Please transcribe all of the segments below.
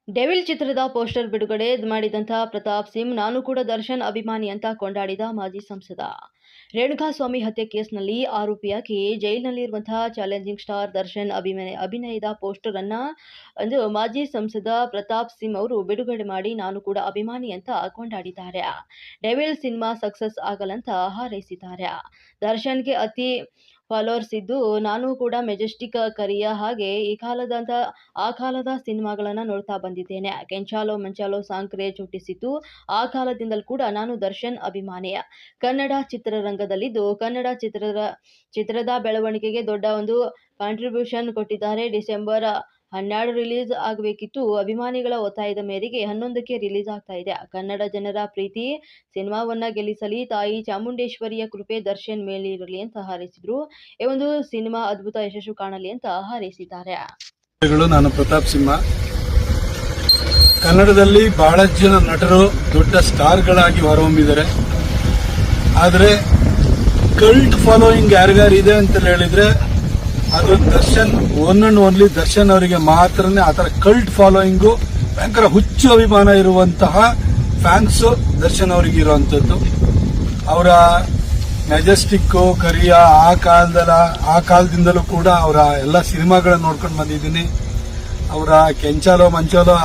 Devil ಚಿತ್ರದ poster ಬಿಡುಗಡೆ ಮಾಡಿದಂತಹ ಪ್ರತಾಪ್ ಸಿಂಗ್ ನಾನು ಕೂಡ ದರ್ಶನ್ ಅಭಿಮಾನಿ ಅಂತ ಕೊಂಡಾಡಿದ ಮಾಜಿ ಸಂಸದ. ರೇಣುಕಾಸ್ವಾಮಿ ಹತ್ಯೆ ಕೇಸ್ನಲ್ಲಿ ಆರೋಪಿಯಾಗಿ ಜೈಲಿನಲ್ಲಿರುವಂತಹ ಚಾಲೆಂಜಿಂಗ್ ಸ್ಟಾರ್ ದರ್ಶನ್ ಅಭಿನಯದ ಪೋಸ್ಟರ್ ಅನ್ನ ಮಾಜಿ ಸಂಸದ ಪ್ರತಾಪ್ ಸಿಂಗ್ ಅವರು ಬಿಡುಗಡೆ ಮಾಡಿ ನಾನು ಕೂಡ ಅಭಿಮಾನಿ ಅಂತ ಕೊಂಡಾಡಿದ್ದಾರೆ. ಡೆವಿಲ್ ಸಿನಿಮಾ ಸಕ್ಸಸ್ ಆಗಲಂತ ಹಾರೈಸಿದ್ದಾರೆ. ದರ್ಶನ್ಗೆ ಅತಿ ಫಾಲೋವರ್ಸ್ ಇದ್ದು ನಾನು ಕೂಡ ಮೆಜೆಸ್ಟಿಕ್, ಕರಿಯ ಹಾಗೆ ಆ ಕಾಲದ ಸಿನಿಮಾಗಳನ್ನ ನೋಡ್ತಾ ಬಂದಿದ್ದೇನೆ. ಕೆಂಚಾಲೋ ಮಂಚಾಲೋ ಸಾಂಗ್ ಕ್ರೇಜ್ ಹುಟ್ಟಿಸಿತ್ತು. ಆ ಕಾಲದಿಂದಲೂ ಕೂಡ ನಾನು ದರ್ಶನ್ ಅಭಿಮಾನಿಯ. ಕನ್ನಡ ಚಿತ್ರರಂಗದಲ್ಲಿದ್ದು ಕನ್ನಡ ಚಿತ್ರದ ಬೆಳವಣಿಗೆಗೆ ದೊಡ್ಡ ಒಂದು ಕಾಂಟ್ರಿಬ್ಯೂಷನ್ ಕೊಟ್ಟಿದ್ದಾರೆ. ಡಿಸೆಂಬರ್ 12 ರಿಲೀಸ್ ಆಗಬೇಕಿತ್ತು. ಅಭಿಮಾನಿಗಳ ಒತ್ತಾಯದ ಮೇರೆಗೆ 11ಕ್ಕೆ ರಿಲೀಸ್ ಆಗ್ತಾ ಇದೆ. ಕನ್ನಡ ಜನರ ಪ್ರೀತಿ ಸಿನಿಮಾವನ್ನ ಗೆಲ್ಲಿಸಲಿ, ತಾಯಿ ಚಾಮುಂಡೇಶ್ವರಿಯ ಕೃಪೆ ದರ್ಶನ್ ಮೇಲಿರಲಿ ಅಂತ ಹಾರೈಸಿದ್ರು. ಈ ಒಂದು ಸಿನಿಮಾ ಅದ್ಭುತ ಯಶಸ್ಸು ಕಾಣಲಿ ಅಂತ ಹಾರೈಸಿದ್ದಾರೆ. ನಾನು ಪ್ರತಾಪ್ ಸಿಂಹ. ಕನ್ನಡದಲ್ಲಿ ಬಹಳಷ್ಟು ಜನ ನಟರು ದೊಡ್ಡ ಸ್ಟಾರ್ಗಳಾಗಿ ಹೊರಹೊಮ್ಮಿದ್ದಾರೆ. ಆದರೆ ಕಲ್ಟ್ ಫಾಲೋಯಿಂಗ್ ಯಾರಿಗಾರಿದೆ ಅಂತ ಹೇಳಿದ್ರೆ ಅದು Darshan, one and only Darshan ಅವರಿಗೆ ಮಾತ್ರನೇ ಆತರ ಕಲ್ಟ್ ಫಾಲೋಯಿಂಗು, ಭಯಂಕರ ಹುಚ್ಚು ಅಭಿಮಾನ ಇರುವಂತಹ ಫ್ಯಾನ್ಸ್ ದರ್ಶನ್ ಅವರಿಗೆ ಇರುವಂತದ್ದು. ಅವರ ಮೆಜೆಸ್ಟಿಕ್, ಕರಿಯ ಆ ಕಾಲದಿಂದಲೂ ಕೂಡ ಅವರ ಎಲ್ಲ ಸಿನಿಮಾಗಳನ್ನ ನೋಡ್ಕೊಂಡು ಬಂದಿದ್ದೀನಿ. ಅವರ ಕೆಂಚಾಲೋ ಮಂಚಾಲೋ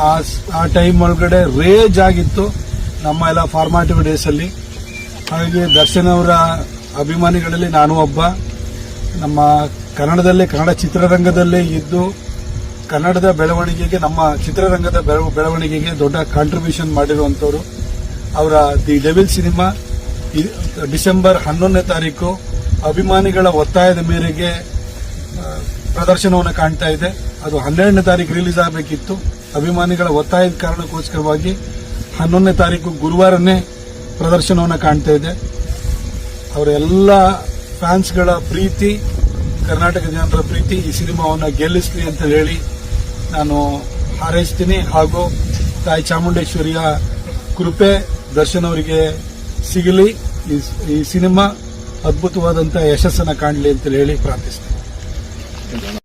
ಆ ಟೈಮ್ ಒಳಗಡೆ ರೇಜ್ ಆಗಿತ್ತು ನಮ್ಮ ಎಲ್ಲ ಫಾರ್ಮಾಟಿವ್ ಡೇಸ್ ಅಲ್ಲಿ. ಹಾಗಾಗಿ ದರ್ಶನ್ ಅವರ ಅಭಿಮಾನಿಗಳಲ್ಲಿ ನಾನು ಒಬ್ಬ. ನಮ್ಮ ಕನ್ನಡ ಚಿತ್ರರಂಗದಲ್ಲೇ ಇದ್ದು ಕನ್ನಡದ ಬೆಳವಣಿಗೆಗೆ, ನಮ್ಮ ಚಿತ್ರರಂಗದ ಬೆಳವಣಿಗೆಗೆ ದೊಡ್ಡ ಕಾಂಟ್ರಿಬ್ಯೂಷನ್ ಮಾಡಿರುವಂತವರು. ಅವರ ದಿ ಡೆವಿಲ್ ಸಿನಿಮಾ ಡಿಸೆಂಬರ್ 11ನೇ ತಾರೀಕು ಅಭಿಮಾನಿಗಳ ಒತ್ತಾಯದ ಮೇರೆಗೆ ಪ್ರದರ್ಶನವನ್ನು ಕಾಣ್ತಾ ಇದೆ. ಅದು 12ನೇ ತಾರೀಕು ರಿಲೀಸ್ ಆಗಬೇಕಿತ್ತು. ಅಭಿಮಾನಿಗಳ ಒತ್ತಾಯದ ಕಾರಣಕ್ಕೋಸ್ಕರವಾಗಿ 11ನೇ ತಾರೀಕು ಗುರುವಾರನೇ ಪ್ರದರ್ಶನವನ್ನು ಕಾಣ್ತಾ ಇದೆ. ಅವರೆಲ್ಲ ಫ್ಯಾನ್ಸ್ಗಳ ಪ್ರೀತಿ, ಕರ್ನಾಟಕ ಜನರ ಪ್ರೀತಿ ಈ ಸಿನಿಮಾವನ್ನು ಗೆಲ್ಲಿಸಲಿ ಅಂತ ಹೇಳಿ ನಾನು ಹಾರೈಸ್ತೀನಿ. ಹಾಗೂ ತಾಯಿ ಚಾಮುಂಡೇಶ್ವರಿಯ ಕೃಪೆ ದರ್ಶನ್ ಅವರಿಗೆ ಸಿಗಲಿ, ಈ ಸಿನಿಮಾ ಅದ್ಭುತವಾದಂತಹ ಯಶಸ್ಸನ್ನು ಕಾಣಲಿ ಅಂತ ಹೇಳಿ ಪ್ರಾರ್ಥಿಸ್ತೀನಿ.